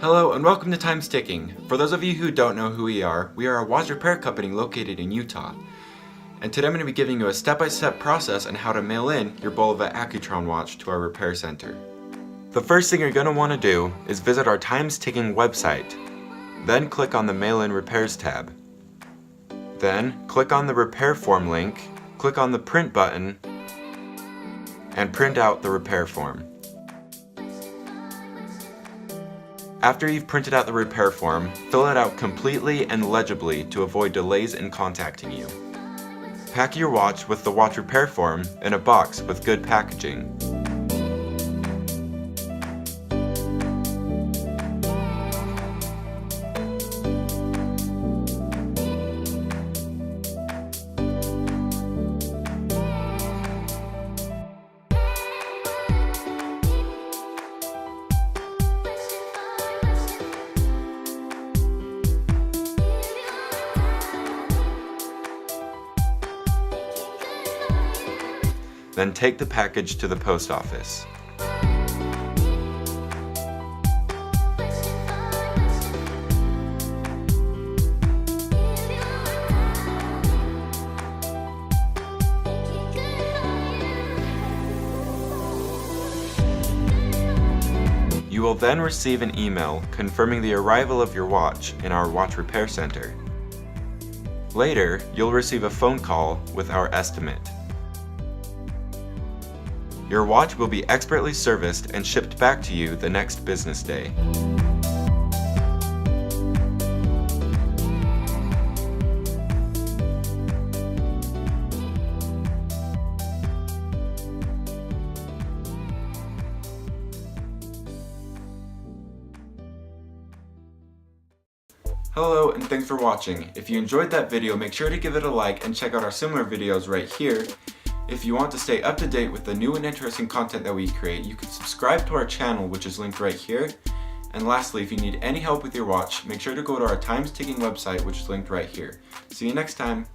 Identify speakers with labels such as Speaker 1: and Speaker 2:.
Speaker 1: Hello and welcome to Time's Ticking. For those of you who don't know who we are a watch repair company located in Utah. And today I'm going to be giving you a step-by-step process on how to mail in your Bulova Accutron watch to our repair center. The first thing you're going to want to do is visit our Time's Ticking website. Then click on the Mail-in Repairs tab. Then click on the repair form link, click on the print button, and print out the repair form. After you've printed out the repair form, fill it out completely and legibly to avoid delays in contacting you. Pack your watch with the watch repair form in a box with good packaging. Then take the package to the post office. You will then receive an email confirming the arrival of your watch in our watch repair center. Later, you'll receive a phone call with our estimate. Your watch will be expertly serviced and shipped back to you the next business day. Hello and thanks for watching. If you enjoyed that video, make sure to give it a like and check out our similar videos right here. If you want to stay up to date with the new and interesting content that we create, you can subscribe to our channel, which is linked right here. And lastly, if you need any help with your watch, make sure to go to our Time's Ticking website, which is linked right here. See you next time.